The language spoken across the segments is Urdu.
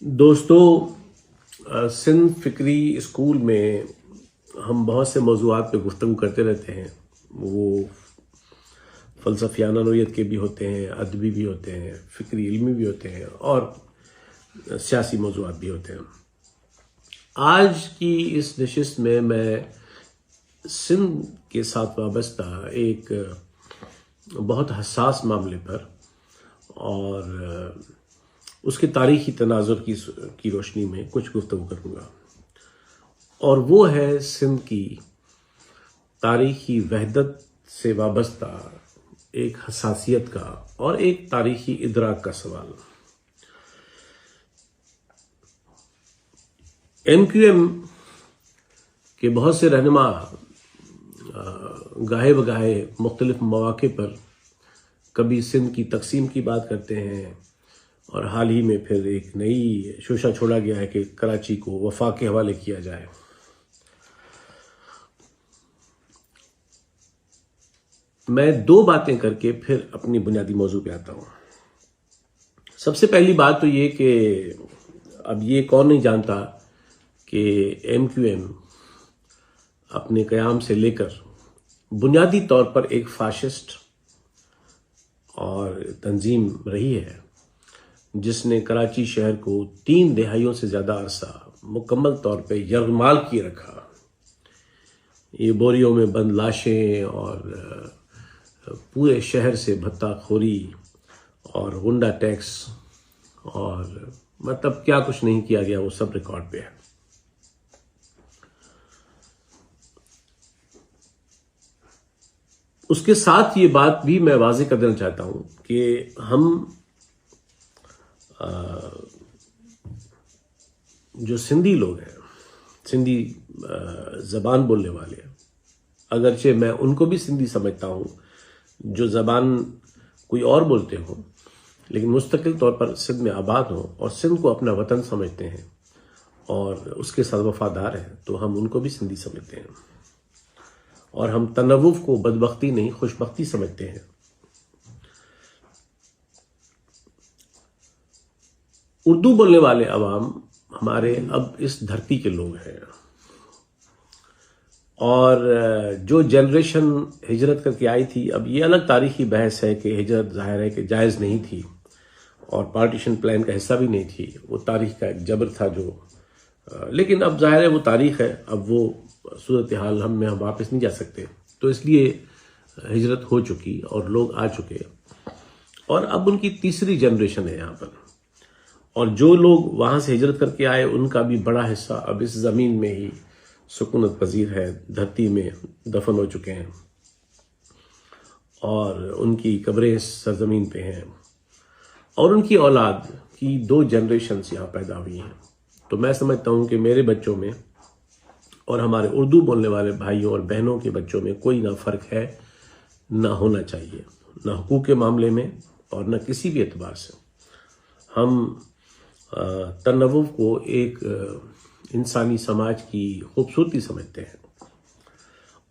دوستو، سندھ فکری اسکول میں ہم بہت سے موضوعات پہ گفتگو کرتے رہتے ہیں۔ وہ فلسفیانہ نوعیت کے بھی ہوتے ہیں، ادبی بھی ہوتے ہیں، فکری علمی بھی ہوتے ہیں اور سیاسی موضوعات بھی ہوتے ہیں۔ آج کی اس نشست میں سندھ کے ساتھ وابستہ ایک بہت حساس معاملے پر اور اس کے تاریخی تناظر کی روشنی میں کچھ گفتگو کروں گا، اور وہ ہے سندھ کی تاریخی وحدت سے وابستہ ایک حساسیت کا اور ایک تاریخی ادراک کا سوال۔ ایم کیو ایم کے بہت سے رہنما گاہے بگاہے مختلف مواقع پر کبھی سندھ کی تقسیم کی بات کرتے ہیں، اور حال ہی میں پھر ایک نئی شوشہ چھوڑا گیا ہے کہ کراچی کو وفاق کے حوالے کیا جائے۔ میں دو باتیں کر کے پھر اپنی بنیادی موضوع پہ آتا ہوں۔ سب سے پہلی بات تو یہ کہ اب یہ کون نہیں جانتا کہ ایم کیو ایم اپنے قیام سے لے کر بنیادی طور پر ایک فاشسٹ اور تنظیم رہی ہے، جس نے کراچی شہر کو 3 دہائیوں سے زیادہ عرصہ مکمل طور پہ یرغمال کیے رکھا۔ یہ بوریوں میں بند لاشیں اور پورے شہر سے بھتہ خوری اور غنڈہ ٹیکس اور مطلب کیا کچھ نہیں کیا گیا، وہ سب ریکارڈ پہ ہے۔ اس کے ساتھ یہ بات بھی میں واضح کر دینا چاہتا ہوں کہ ہم جو سندھی لوگ ہیں، سندھی زبان بولنے والے ہیں، اگرچہ میں ان کو بھی سندھی سمجھتا ہوں جو زبان کوئی اور بولتے ہوں، لیکن مستقل طور پر سندھ میں آباد ہوں اور سندھ کو اپنا وطن سمجھتے ہیں اور اس کے ساتھ وفادار ہیں، تو ہم ان کو بھی سندھی سمجھتے ہیں، اور ہم تنوع کو بدبختی نہیں خوشبختی سمجھتے ہیں۔ اردو بولنے والے عوام ہمارے اب اس دھرتی کے لوگ ہیں، اور جو جنریشن ہجرت کر کے آئی تھی، اب یہ الگ تاریخی بحث ہے کہ ہجرت ظاہر ہے کہ جائز نہیں تھی اور پارٹیشن پلان کا حصہ بھی نہیں تھی، وہ تاریخ کا ایک جبر تھا جو، لیکن اب ظاہر ہے وہ تاریخ ہے، اب وہ صورتحال ہم واپس نہیں جا سکتے، تو اس لیے ہجرت ہو چکی اور لوگ آ چکے، اور اب ان کی تیسری جنریشن ہے یہاں پر، اور جو لوگ وہاں سے ہجرت کر کے آئے ان کا بھی بڑا حصہ اب اس زمین میں ہی سکونت پذیر ہے، دھرتی میں دفن ہو چکے ہیں، اور ان کی قبریں اس سرزمین پہ ہیں، اور ان کی اولاد کی 2 جنریشنز یہاں پیدا ہوئی ہیں۔ تو میں سمجھتا ہوں کہ میرے بچوں میں اور ہمارے اردو بولنے والے بھائیوں اور بہنوں کے بچوں میں کوئی نہ فرق ہے، نہ ہونا چاہیے، نہ حقوق کے معاملے میں اور نہ کسی بھی اعتبار سے۔ ہم تنوع کو ایک انسانی سماج کی خوبصورتی سمجھتے ہیں،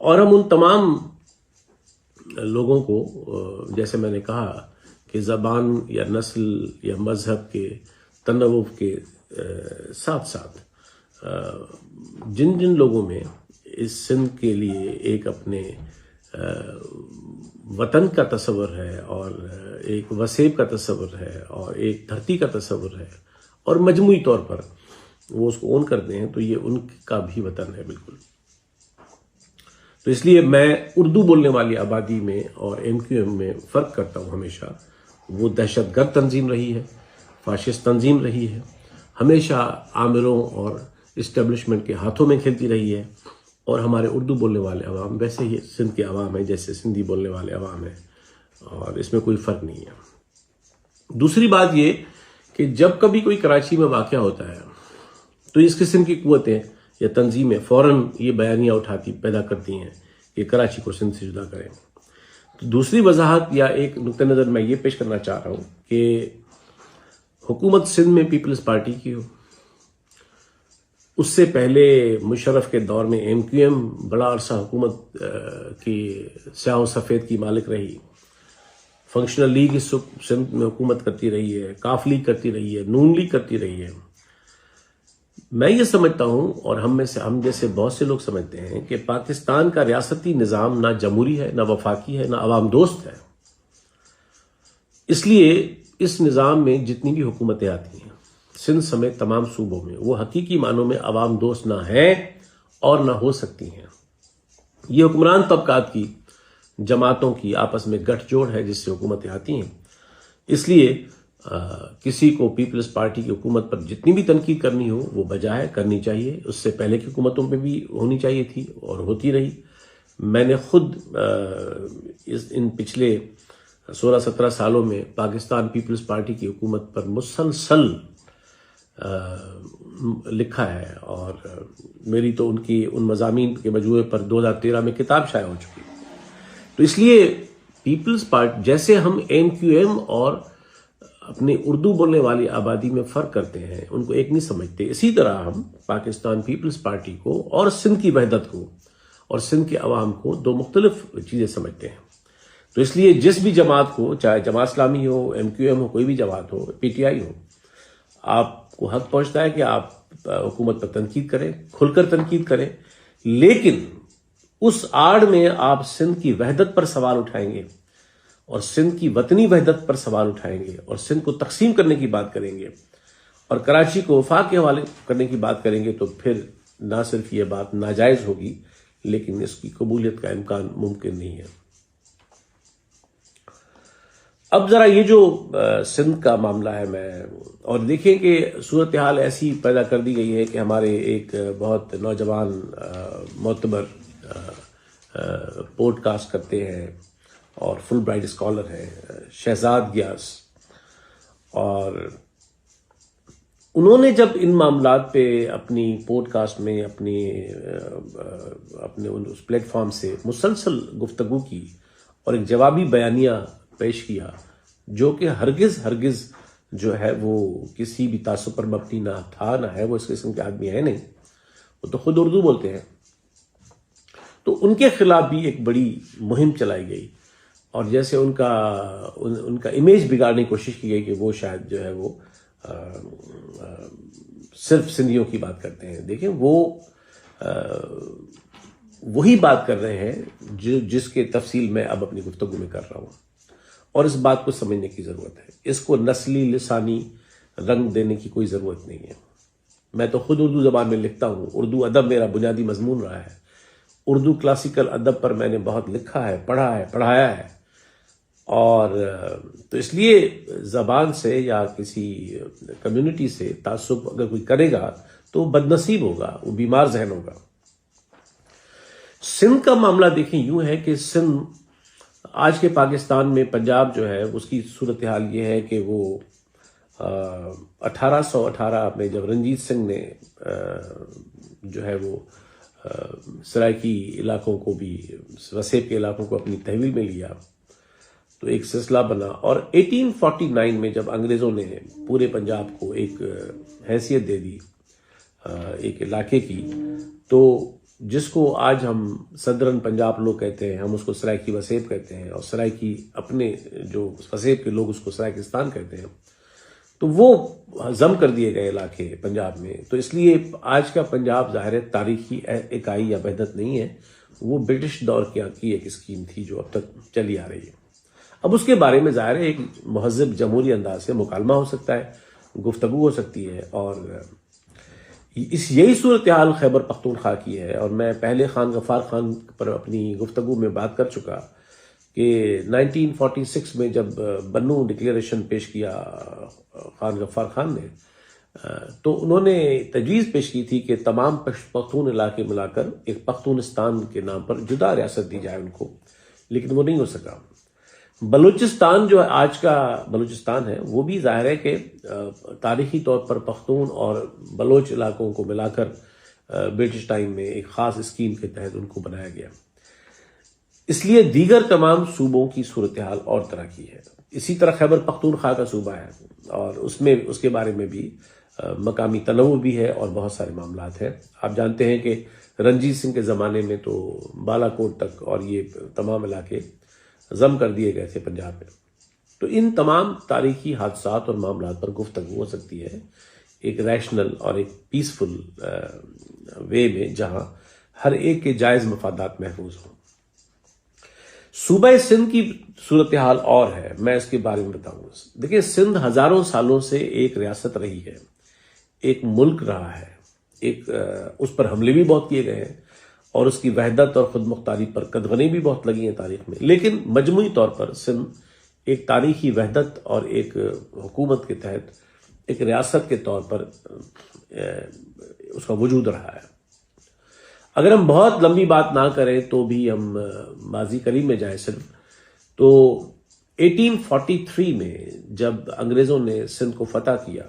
اور ہم ان تمام لوگوں کو، جیسے میں نے کہا کہ زبان یا نسل یا مذہب کے تنوع کے ساتھ ساتھ جن لوگوں میں اس سندھ کے لیے ایک اپنے وطن کا تصور ہے اور ایک وسیب کا تصور ہے اور ایک دھرتی کا تصور ہے، اور مجموعی طور پر وہ اس کو اون کرتے ہیں، تو یہ ان کا بھی وطن ہے بالکل۔ تو اس لیے میں اردو بولنے والی آبادی میں اور ایم کیو ایم میں فرق کرتا ہوں ہمیشہ۔ وہ دہشت گرد تنظیم رہی ہے، فاشسٹ تنظیم رہی ہے، ہمیشہ آمروں اور اسٹیبلشمنٹ کے ہاتھوں میں کھیلتی رہی ہے، اور ہمارے اردو بولنے والے عوام ویسے ہی سندھ کے عوام ہیں جیسے سندھی بولنے والے عوام ہیں، اور اس میں کوئی فرق نہیں ہے۔ دوسری بات یہ کہ جب کبھی کوئی کراچی میں واقعہ ہوتا ہے تو اس قسم کی قوتیں یا تنظیمیں فوراً یہ بیانیہ پیدا کرتی ہیں کہ کراچی کو سندھ سے جدا کریں۔ تو دوسری وضاحت یا ایک نقطہ نظر میں یہ پیش کرنا چاہ رہا ہوں کہ حکومت سندھ میں پیپلز پارٹی کی ہو، اس سے پہلے مشرف کے دور میں ایم کیو ایم بڑا عرصہ حکومت کی سیاہ و سفید کی مالک رہی، فنکشنل لیگ اس سندھ میں حکومت کرتی رہی ہے، کاف لیگ کرتی رہی ہے، نون لیگ کرتی رہی ہے، میں یہ سمجھتا ہوں اور ہم جیسے بہت سے لوگ سمجھتے ہیں کہ پاکستان کا ریاستی نظام نہ جمہوری ہے، نہ وفاقی ہے، نہ عوام دوست ہے. اس لیے اس نظام میں جتنی بھی حکومتیں آتی ہیں سندھ سمیت تمام صوبوں میں، وہ حقیقی معنوں میں عوام دوست نہ ہیں اور نہ ہو سکتی ہیں. یہ حکمران طبقات کی، جماعتوں کی آپس میں گٹھ جوڑ ہے جس سے حکومتیں آتی ہیں. اس لیے کسی کو پیپلز پارٹی کی حکومت پر جتنی بھی تنقید کرنی ہو وہ بجائے کرنی چاہیے. اس سے پہلے کی حکومتوں پہ بھی ہونی چاہیے تھی اور ہوتی رہی. میں نے خود ان پچھلے 16-17 سالوں میں پاکستان پیپلز پارٹی کی حکومت پر مسلسل لکھا ہے، اور میری تو ان مضامین کے مجموعے پر 2013 میں کتاب شائع ہو چکی. تو اس لیے پیپلز پارٹی جیسے ہم NQM اور اپنے اردو بولنے والی آبادی میں فرق کرتے ہیں، ان کو ایک نہیں سمجھتے، اسی طرح ہم پاکستان پیپلز پارٹی کو اور سندھ کی وحدت کو اور سندھ کے عوام کو دو مختلف چیزیں سمجھتے ہیں. تو اس لیے جس بھی جماعت کو، چاہے جماعت اسلامی ہو، MQM ہو، کوئی بھی جماعت ہو، PTI ہو، آپ کو حق پہنچتا ہے کہ آپ حکومت پر تنقید کریں، کھل کر تنقید کریں، لیکن اس آڑ میں آپ سندھ کی وحدت پر سوال اٹھائیں گے اور سندھ کی وطنی وحدت پر سوال اٹھائیں گے اور سندھ کو تقسیم کرنے کی بات کریں گے اور کراچی کو وفاق کے حوالے کرنے کی بات کریں گے، تو پھر نہ صرف یہ بات ناجائز ہوگی لیکن اس کی قبولیت کا امکان ممکن نہیں ہے. اب ذرا یہ جو سندھ کا معاملہ ہے، اور دیکھیں کہ صورتحال ایسی پیدا کر دی گئی ہے کہ ہمارے ایک بہت نوجوان معتبر پوڈ کاسٹ کرتے ہیں اور فل برائٹ اسکالر ہیں، شہزاد گیاس، اور انہوں نے جب ان معاملات پہ اپنی پوڈ کاسٹ میں اپنے اس پلیٹ فارم سے مسلسل گفتگو کی اور ایک جوابی بیانیہ پیش کیا جو کہ ہرگز جو ہے وہ کسی بھی تعصب پر مبنی نہ تھا، نہ ہے، وہ اس قسم کے آدمی ہے نہیں، وہ تو خود اردو بولتے ہیں. تو ان کے خلاف بھی ایک بڑی مہم چلائی گئی اور جیسے ان کا امیج بگاڑنے کی کوشش کی گئی کہ وہ شاید جو ہے وہ صرف سندھیوں کی بات کرتے ہیں. دیکھیں وہ وہی بات کر رہے ہیں جس کے تفصیل میں اب اپنی گفتگو میں کر رہا ہوں، اور اس بات کو سمجھنے کی ضرورت ہے. اس کو نسلی لسانی رنگ دینے کی کوئی ضرورت نہیں ہے. میں تو خود اردو زبان میں لکھتا ہوں، اردو ادب میرا بنیادی مضمون رہا ہے، اردو کلاسیکل ادب پر میں نے بہت لکھا ہے، پڑھا ہے، پڑھایا ہے، اور تو اس لیے زبان سے یا کسی کمیونٹی سے تعصب اگر کوئی کرے گا تو بد نصیب ہوگا، وہ بیمار ذہن ہوگا. سندھ کا معاملہ دیکھیں یوں ہے کہ سندھ آج کے پاکستان میں پنجاب جو ہے اس کی صورتحال یہ ہے کہ وہ 1818 میں جب رنجیت سنگھ نے جو ہے وہ سرائکی علاقوں کو بھی، وسیب کے علاقوں کو اپنی تحویل میں لیا تو ایک سلسلہ بنا، اور 1849 میں جب انگریزوں نے پورے پنجاب کو ایک حیثیت دے دی ایک علاقے کی، تو جس کو آج ہم صدرن پنجاب لوگ کہتے ہیں، ہم اس کو سرائکی وسیب کہتے ہیں، اور سرائکی اپنے جو وسیب کے لوگ اس کو سرائکستان کہتے ہیں. تو وہ ضم کر دیے گئے علاقے پنجاب میں. تو اس لیے آج کا پنجاب ظاہر تاریخی اکائی یا وحدت نہیں ہے، وہ برٹش دور کی ایک اسکیم تھی جو اب تک چلی آ رہی ہے. اب اس کے بارے میں ظاہر ایک مہذب جمہوری انداز سے مکالمہ ہو سکتا ہے، گفتگو ہو سکتی ہے، اور یہی صورتحال خیبر پختونخوا کی ہے. اور میں پہلے خان غفار خان پر اپنی گفتگو میں بات کر چکا کہ 1946 میں جب بنو ڈکلیریشن پیش کیا خان غفار خان نے، تو انہوں نے تجویز پیش کی تھی کہ تمام پختون علاقے ملا کر ایک پختونستان کے نام پر جدا ریاست دی جائے ان کو، لیکن وہ نہیں ہو سکا. بلوچستان جو آج کا بلوچستان ہے وہ بھی ظاہر ہے کہ تاریخی طور پر پختون اور بلوچ علاقوں کو ملا کر برٹش ٹائم میں ایک خاص اسکیم کے تحت ان کو بنایا گیا. اس لیے دیگر تمام صوبوں کی صورتحال اور طرح کی ہے. اسی طرح خیبر پختونخوا کا صوبہ ہے اور اس کے بارے میں بھی مقامی تنوع بھی ہے اور بہت سارے معاملات ہیں. آپ جانتے ہیں کہ رنجیت سنگھ کے زمانے میں تو بالا کوٹ تک اور یہ تمام علاقے ضم کر دیے گئے تھے پنجاب میں. تو ان تمام تاریخی حادثات اور معاملات پر گفتگو ہو سکتی ہے. ایک ریشنل اور ایک پیسفل وے میں، جہاں ہر ایک کے جائز مفادات محفوظ ہوں۔ صوبہ سندھ کی صورتحال اور ہے، میں اس کے بارے میں بتاؤں گا۔ دیکھیں، سندھ ہزاروں سالوں سے ایک ریاست رہی ہے، ایک ملک رہا ہے، اس پر حملے بھی بہت کیے گئے ہیں اور اس کی وحدت اور خود مختاری پر قدغنیں بھی بہت لگی ہیں تاریخ میں، لیکن مجموعی طور پر سندھ ایک تاریخی وحدت اور ایک حکومت کے تحت ایک ریاست کے طور پر اس کا وجود رہا ہے۔ اگر ہم بہت لمبی بات نہ کریں تو بھی ہم ماضی قریب میں جائیں صرف، تو 1843 میں جب انگریزوں نے سندھ کو فتح کیا،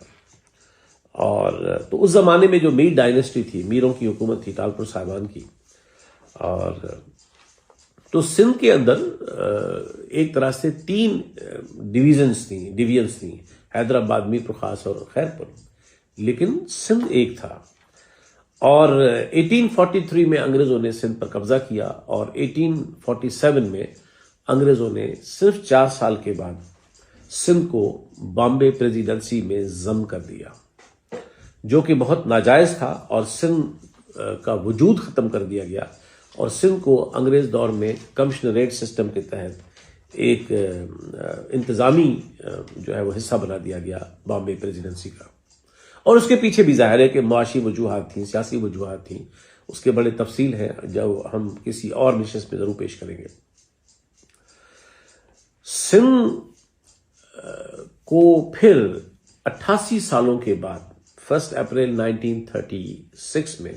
اور تو اس زمانے میں جو میر ڈائنیسٹی تھی، میروں کی حکومت تھی، ٹالپور صاحبان کی، اور تو سندھ کے اندر ایک طرح سے 3 ڈویژنز تھیں، حیدرآباد، میرپور خاص اور خیرپور، لیکن سندھ ایک تھا۔ اور 1843 میں انگریزوں نے سندھ پر قبضہ کیا، اور 1847 میں انگریزوں نے صرف 4 سال کے بعد سندھ کو بامبے پریزیڈنسی میں ضم کر دیا، جو کہ بہت ناجائز تھا، اور سندھ کا وجود ختم کر دیا گیا، اور سندھ کو انگریز دور میں کمشنریٹ سسٹم کے تحت ایک انتظامی جو ہے وہ حصہ بنا دیا گیا بامبے پریزیڈنسی کا۔ اور اس کے پیچھے بھی ظاہر ہے کہ معاشی وجوہات تھیں، سیاسی وجوہات تھیں، اس کے بڑے تفصیل ہیں جو ہم کسی اور نشست میں ضرور پیش کریں گے۔ سندھ کو پھر 88 سالوں کے بعد 1 اپریل 1936 میں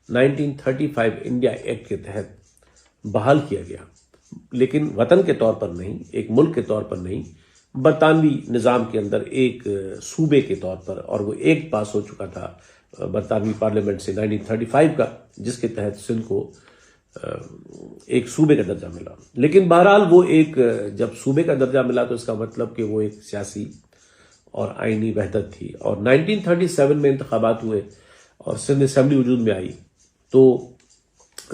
1935 انڈیا ایکٹ کے تحت بحال کیا گیا، لیکن وطن کے طور پر نہیں، ایک ملک کے طور پر نہیں، برطانوی نظام کے اندر ایک صوبے کے طور پر، اور وہ ایک پاس ہو چکا تھا برطانوی پارلیمنٹ سے 1935 کا، جس کے تحت سندھ کو ایک صوبے کا درجہ ملا۔ لیکن بہرحال وہ ایک جب صوبے کا درجہ ملا تو اس کا مطلب کہ وہ ایک سیاسی اور آئینی وحدت تھی، اور 1937 میں انتخابات ہوئے اور سندھ اسمبلی وجود میں آئی، تو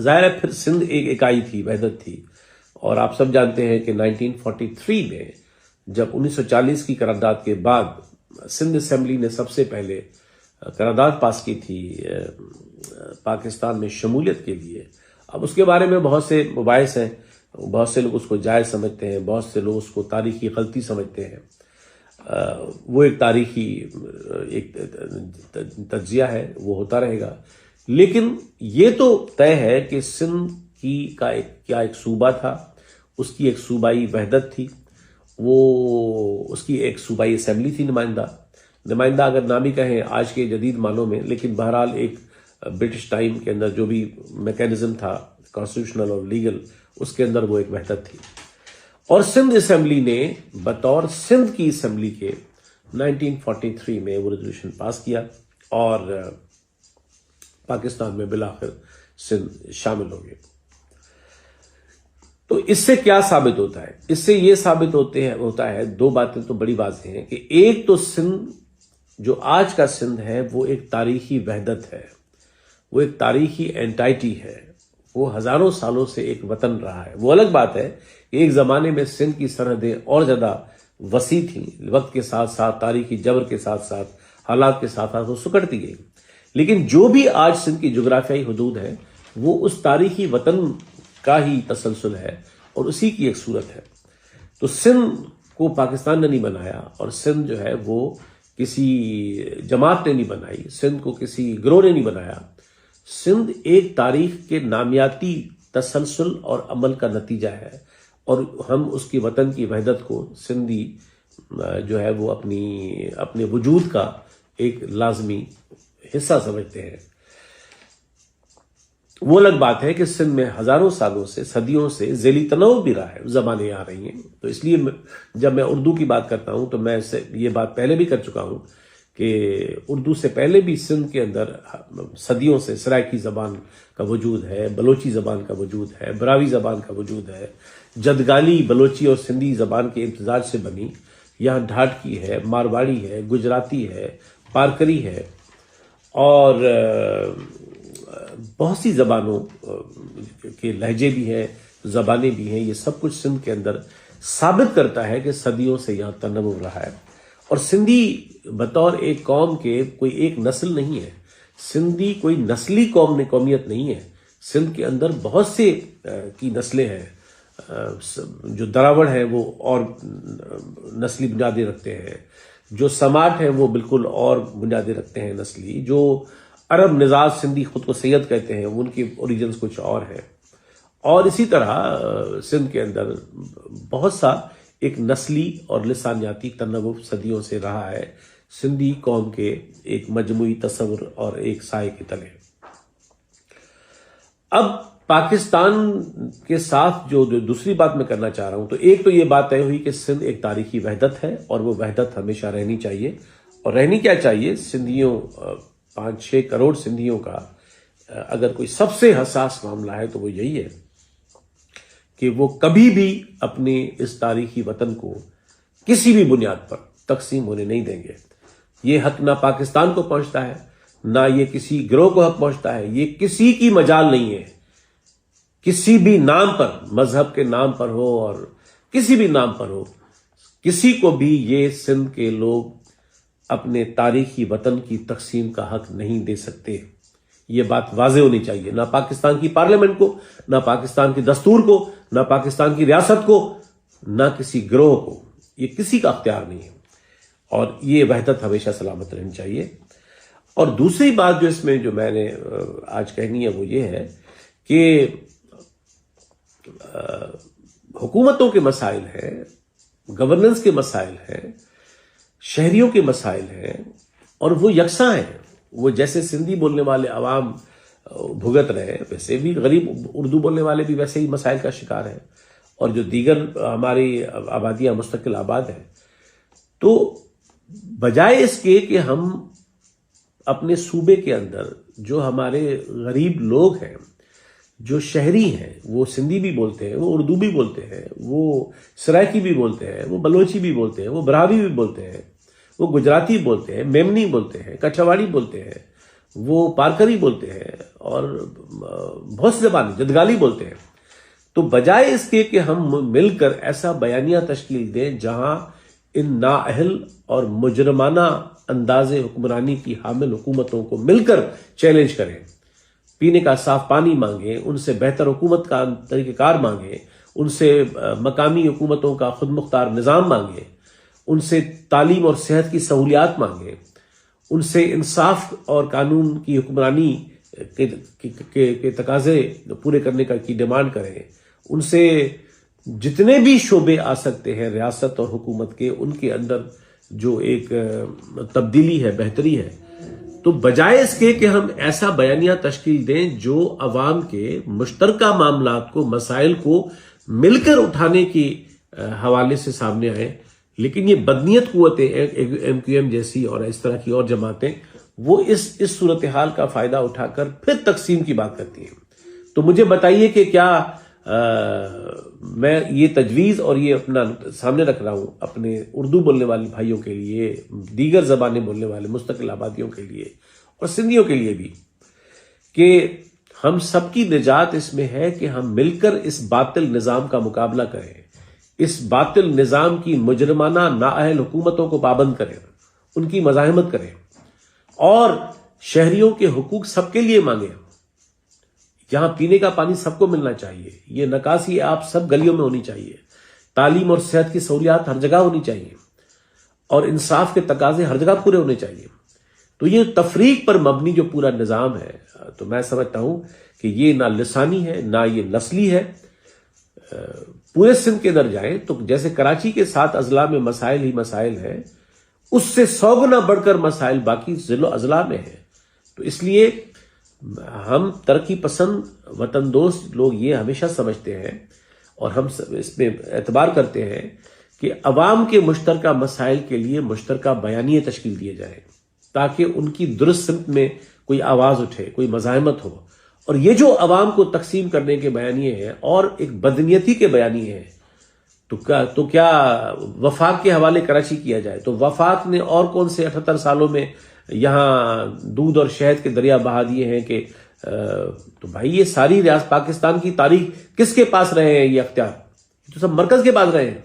ظاہر ہے پھر سندھ ایک اکائی تھی، وحدت تھی۔ اور آپ سب جانتے ہیں کہ 1943 میں جب 1940 کی قرارداد کے بعد سندھ اسمبلی نے سب سے پہلے قرارداد پاس کی تھی پاکستان میں شمولیت کے لیے۔ اب اس کے بارے میں بہت سے مباحث ہیں، بہت سے لوگ اس کو جائز سمجھتے ہیں، بہت سے لوگ اس کو تاریخی غلطی سمجھتے ہیں۔ وہ ایک تاریخی ایک تجزیہ ہے، وہ ہوتا رہے گا، لیکن یہ تو طے ہے کہ سندھ کی کیا ایک صوبہ تھا، اس کی ایک صوبائی وحدت تھی، وہ اس کی ایک صوبائی اسمبلی تھی، نمائندہ اگر نامی کہیں آج کے جدید معنوں میں، لیکن بہرحال ایک برٹش ٹائم کے اندر جو بھی میکینزم تھا کانسٹیٹیوشنل اور لیگل، اس کے اندر وہ ایک وحدت تھی۔ اور سندھ اسمبلی نے بطور سندھ کی اسمبلی کے 1943 میں وہ ریزولوشن پاس کیا، اور پاکستان میں بالآخر سندھ شامل ہو گئے۔ تو اس سے کیا ثابت ہوتا ہے؟ اس سے یہ ثابت ہوتا ہے 2 باتیں تو بڑی واضح ہیں، کہ ایک تو سندھ جو آج کا سندھ ہے وہ ایک تاریخی وحدت ہے، وہ ایک تاریخی اینٹائٹی ہے، وہ ہزاروں سالوں سے ایک وطن رہا ہے۔ وہ الگ بات ہے کہ ایک زمانے میں سندھ کی سرحدیں اور زیادہ وسیع تھیں، وقت کے ساتھ ساتھ، تاریخی جبر کے ساتھ ساتھ، حالات کے ساتھ ساتھ وہ سکڑتی گئی، لیکن جو بھی آج سندھ کی جغرافیائی حدود ہے وہ اس تاریخی وطن کا ہی تسلسل ہے اور اسی کی ایک صورت ہے۔ تو سندھ کو پاکستان نے نہیں بنایا، اور سندھ جو ہے وہ کسی جماعت نے نہیں بنائی، سندھ کو کسی گروہ نے نہیں بنایا۔ سندھ ایک تاریخ کے نامیاتی تسلسل اور عمل کا نتیجہ ہے، اور ہم اس کی وطن کی وحدت کو سندھی جو ہے وہ اپنے وجود کا ایک لازمی حصہ سمجھتے ہیں۔ وہ الگ بات ہے کہ سندھ میں ہزاروں سالوں سے، صدیوں سے ذیلی تنوع بھی رہا ہے، زبانیں آ رہی ہیں، تو اس لیے جب میں اردو کی بات کرتا ہوں تو میں یہ بات پہلے بھی کر چکا ہوں کہ اردو سے پہلے بھی سندھ کے اندر صدیوں سے سرائکی زبان کا وجود ہے، بلوچی زبان کا وجود ہے، براوی زبان کا وجود ہے، جدگالی بلوچی اور سندھی زبان کے امتزاج سے بنی یہاں ڈھاٹکی ہے، مارواڑی ہے، گجراتی ہے، پارکری ہے، اور بہت سی زبانوں کے لہجے بھی ہیں، زبانیں بھی ہیں۔ یہ سب کچھ سندھ کے اندر ثابت کرتا ہے کہ صدیوں سے یہاں تنوع رہا ہے، اور سندھی بطور ایک قوم کے کوئی ایک نسل نہیں ہے، سندھی کوئی نسلی قومیت نہیں ہے، سندھ کے اندر بہت سے کی نسلیں ہیں، جو دراوڑ ہیں وہ اور نسلی بنیادیں رکھتے ہیں، جو سماٹ ہیں وہ بالکل اور بنیادیں رکھتے ہیں نسلی، جو عرب نژاد سندھی خود کو سید کہتے ہیں ان کے اوریجنز کچھ اور ہیں، اور اسی طرح سندھ کے اندر بہت سا ایک نسلی اور لسانیاتی تنوع صدیوں سے رہا ہے سندھی قوم کے ایک مجموعی تصور اور ایک سائے کے تلے۔ اب پاکستان کے ساتھ جو دوسری بات میں کرنا چاہ رہا ہوں، تو ایک تو یہ بات طے ہوئی کہ سندھ ایک تاریخی وحدت ہے اور وہ وحدت ہمیشہ رہنی چاہیے، اور رہنی کیا چاہیے، سندھیوں 5-6 کروڑ سندھیوں کا اگر کوئی سب سے حساس معاملہ ہے تو وہ یہی ہے کہ وہ کبھی بھی اپنے اس تاریخی وطن کو کسی بھی بنیاد پر تقسیم ہونے نہیں دیں گے۔ یہ حق نہ پاکستان کو پہنچتا ہے، نہ یہ کسی گروہ کو حق پہنچتا ہے، یہ کسی کی مجال نہیں ہے، کسی بھی نام پر، مذہب کے نام پر ہو اور کسی بھی نام پر ہو، کسی کو بھی یہ سندھ کے لوگ اپنے تاریخی وطن کی تقسیم کا حق نہیں دے سکتے۔ یہ بات واضح ہونی چاہیے، نہ پاکستان کی پارلیمنٹ کو، نہ پاکستان کے دستور کو، نہ پاکستان کی ریاست کو، نہ کسی گروہ کو، یہ کسی کا اختیار نہیں ہے، اور یہ وحدت ہمیشہ سلامت رہنی چاہیے۔ اور دوسری بات جو اس میں جو میں نے آج کہنی ہے وہ یہ ہے کہ حکومتوں کے مسائل ہیں، گورننس کے مسائل ہیں، شہریوں کے مسائل ہیں، اور وہ یکساں ہیں۔ وہ جیسے سندھی بولنے والے عوام بھگت رہے، ویسے بھی غریب اردو بولنے والے بھی ویسے ہی مسائل کا شکار ہیں، اور جو دیگر ہماری آبادیاں مستقل آباد ہیں۔ تو بجائے اس کے کہ ہم اپنے صوبے کے اندر جو ہمارے غریب لوگ ہیں، جو شہری ہیں، وہ سندھی بھی بولتے ہیں، وہ اردو بھی بولتے ہیں، وہ سرائکی بھی بولتے ہیں، وہ بلوچی بھی بولتے ہیں، وہ براوی بھی بولتے ہیں، وہ گجراتی بولتے ہیں، میمنی بولتے ہیں، کچھواڑی بولتے ہیں، وہ پارکری بولتے ہیں، اور بہت سی زبانیں جدگالی بولتے ہیں۔ تو بجائے اس کے کہ ہم مل کر ایسا بیانیہ تشکیل دیں جہاں ان نااہل اور مجرمانہ انداز حکمرانی کی حامل حکومتوں کو مل کر چیلنج کریں، پینے کا صاف پانی مانگیں، ان سے بہتر حکومت کا طریقہ کار مانگیں، ان سے مقامی حکومتوں کا خود مختار نظام مانگیں، ان سے تعلیم اور صحت کی سہولیات مانگیں، ان سے انصاف اور قانون کی حکمرانی کے تقاضے پورے کرنے کی ڈیمانڈ کریں، ان سے جتنے بھی شعبے آ سکتے ہیں ریاست اور حکومت کے، ان کے اندر جو ایک تبدیلی ہے، بہتری ہے۔ تو بجائے اس کے کہ ہم ایسا بیانیہ تشکیل دیں جو عوام کے مشترکہ معاملات کو، مسائل کو مل کر اٹھانے کے حوالے سے سامنے آئیں، لیکن یہ بدنیت قوتیں ایم کیو ایم جیسی اور اس طرح کی اور جماعتیں، وہ اس صورتحال کا فائدہ اٹھا کر پھر تقسیم کی بات کرتی ہیں۔ تو مجھے بتائیے کہ کیا میں یہ تجویز اور یہ اپنا سامنے رکھ رہا ہوں اپنے اردو بولنے والے بھائیوں کے لیے، دیگر زبانیں بولنے والے مستقل آبادیوں کے لیے اور سندھیوں کے لیے بھی، کہ ہم سب کی نجات اس میں ہے کہ ہم مل کر اس باطل نظام کا مقابلہ کریں، اس باطل نظام کی مجرمانہ نااہل حکومتوں کو پابند کریں، ان کی مزاحمت کریں، اور شہریوں کے حقوق سب کے لیے مانگیں۔ یہاں پینے کا پانی سب کو ملنا چاہیے، یہ نکاسی آپ سب گلیوں میں ہونی چاہیے، تعلیم اور صحت کی سہولیات ہر جگہ ہونی چاہیے، اور انصاف کے تقاضے ہر جگہ پورے ہونے چاہیے۔ تو یہ تفریق پر مبنی جو پورا نظام ہے، تو میں سمجھتا ہوں کہ یہ نہ لسانی ہے، نہ یہ نسلی ہے۔ پورے سندھ کے اندر جائیں تو جیسے کراچی کے 7 اضلاع میں مسائل ہی مسائل ہیں، اس سے 100 گنا بڑھ کر مسائل باقی ضلع اضلاع میں ہیں۔ تو اس لیے ہم ترقی پسند وطن دوست لوگ یہ ہمیشہ سمجھتے ہیں، اور ہم اس میں اعتبار کرتے ہیں کہ عوام کے مشترکہ مسائل کے لیے مشترکہ بیانیے تشکیل دیے جائیں، تاکہ ان کی درست سمت میں کوئی آواز اٹھے، کوئی مزاحمت ہو۔ اور یہ جو عوام کو تقسیم کرنے کے بیانیے ہیں اور ایک بدنیتی کے بیانیے ہیں، تو کیا وفاق کے حوالے کراچی کیا جائے تو وفاق نے اور کون سے 78 سالوں میں یہاں دودھ اور شہد کے دریا بہا دیے ہیں کہ تو بھائی یہ ساری ریاست پاکستان کی تاریخ کس کے پاس رہے ہیں؟ یہ اختیار تو سب مرکز کے پاس رہے ہیں۔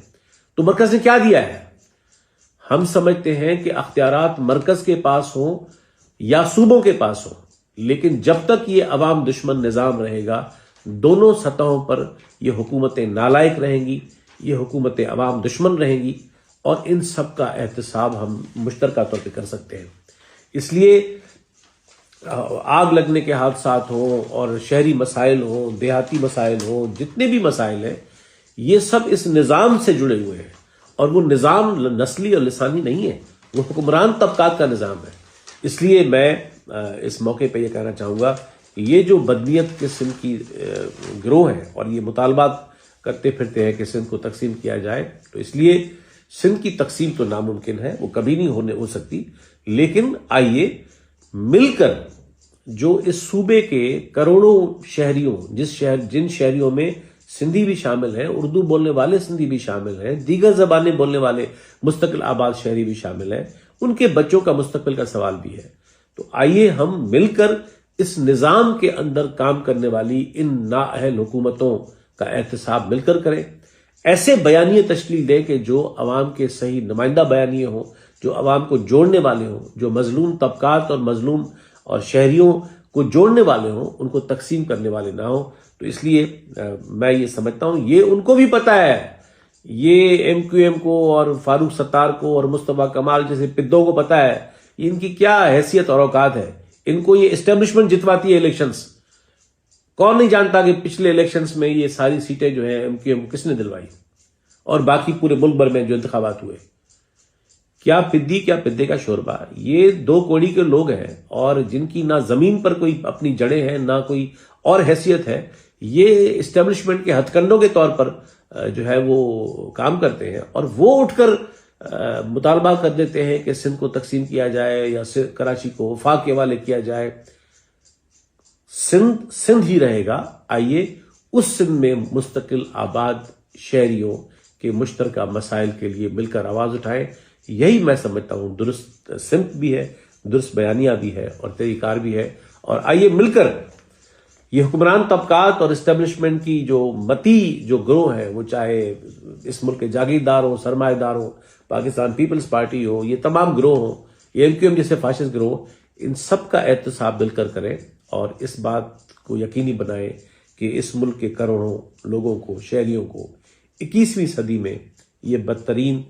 تو مرکز نے کیا دیا ہے؟ ہم سمجھتے ہیں کہ اختیارات مرکز کے پاس ہوں یا صوبوں کے پاس ہوں، لیکن جب تک یہ عوام دشمن نظام رہے گا، دونوں سطحوں پر یہ حکومتیں نالائق رہیں گی، یہ حکومتیں عوام دشمن رہیں گی، اور ان سب کا احتساب ہم مشترکہ طور پہ کر سکتے ہیں۔ اس لیے آگ لگنے کے حادثات ہوں اور شہری مسائل ہوں، دیہاتی مسائل ہوں، جتنے بھی مسائل ہیں، یہ سب اس نظام سے جڑے ہوئے ہیں، اور وہ نظام نسلی اور لسانی نہیں ہے، وہ حکمران طبقات کا نظام ہے۔ اس لیے میں اس موقع پہ یہ کہنا چاہوں گا کہ یہ جو بدنیت قسم کی گروہ ہیں اور یہ مطالبات کرتے پھرتے ہیں کہ سندھ کو تقسیم کیا جائے، تو اس لیے سندھ کی تقسیم تو ناممکن ہے، وہ کبھی نہیں ہو سکتی، لیکن آئیے مل کر جو اس صوبے کے کروڑوں شہریوں، جن شہریوں میں سندھی بھی شامل ہیں، اردو بولنے والے سندھی بھی شامل ہیں، دیگر زبانیں بولنے والے مستقل آباد شہری بھی شامل ہیں، ان کے بچوں کا مستقبل کا سوال بھی ہے، تو آئیے ہم مل کر اس نظام کے اندر کام کرنے والی ان نااہل حکومتوں کا احتساب مل کر کریں، ایسے بیانیے تشکیل دیں کہ جو عوام کے صحیح نمائندہ بیانیے ہوں، جو عوام کو جوڑنے والے ہوں، جو مظلوم طبقات اور مظلوم اور شہریوں کو جوڑنے والے ہوں، ان کو تقسیم کرنے والے نہ ہوں۔ تو اس لیے میں یہ سمجھتا ہوں یہ ان کو بھی پتہ ہے، یہ ایم کیو ایم کو اور فاروق ستار کو اور مصطفیٰ کمال جیسے پدوں کو پتہ ہے ان کی کیا حیثیت اور اوقات ہے۔ ان کو یہ اسٹیبلشمنٹ جتواتی ہے الیکشنز۔ کون نہیں جانتا کہ پچھلے الیکشنز میں یہ ساری سیٹیں جو ہیں ایم کیو ایم کس نے دلوائی، اور باقی پورے ملک بھر میں جو انتخابات ہوئے۔ کیا پدی کیا پدے کا شوربہ، یہ دو کوڑی کے لوگ ہیں، اور جن کی نہ زمین پر کوئی اپنی جڑیں ہیں نہ کوئی اور حیثیت ہے، یہ اسٹیبلشمنٹ کے ہتھ کنڈوں کے طور پر جو ہے وہ کام کرتے ہیں، اور وہ اٹھ کر مطالبہ کر دیتے ہیں کہ سندھ کو تقسیم کیا جائے یا کراچی کو وفاق کے حوالے کیا جائے۔ سندھ ہی رہے گا، آئیے اس سندھ میں مستقل آباد شہریوں کے مشترکہ مسائل کے لیے مل کر آواز اٹھائیں۔ یہی میں سمجھتا ہوں درست سمت بھی ہے، درست بیانیہ بھی ہے اور طریقہ کار بھی ہے، اور آئیے مل کر یہ حکمران طبقات اور اسٹیبلشمنٹ کی جو متی جو گروہ ہیں، وہ چاہے اس ملک کے جاگیردار ہوں، سرمایہ دار ہوں، پاکستان پیپلز پارٹی ہو، یہ تمام گروہ ہوں، یہ ایم کیو ایم جیسے فاشسٹ گروہ، ان سب کا احتساب مل کر کریں، اور اس بات کو یقینی بنائیں کہ اس ملک کے کروڑوں لوگوں کو، شہریوں کو 21ویں صدی میں یہ بدترین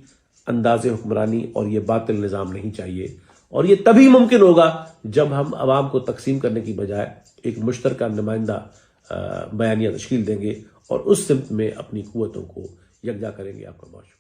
انداز حکمرانی اور یہ باطل نظام نہیں چاہیے، اور یہ تبھی ممکن ہوگا جب ہم عوام کو تقسیم کرنے کی بجائے ایک مشترکہ نمائندہ بیانیہ تشکیل دیں گے اور اس سمت میں اپنی قوتوں کو یکجا کریں گے۔ آپ کا بہت شکریہ۔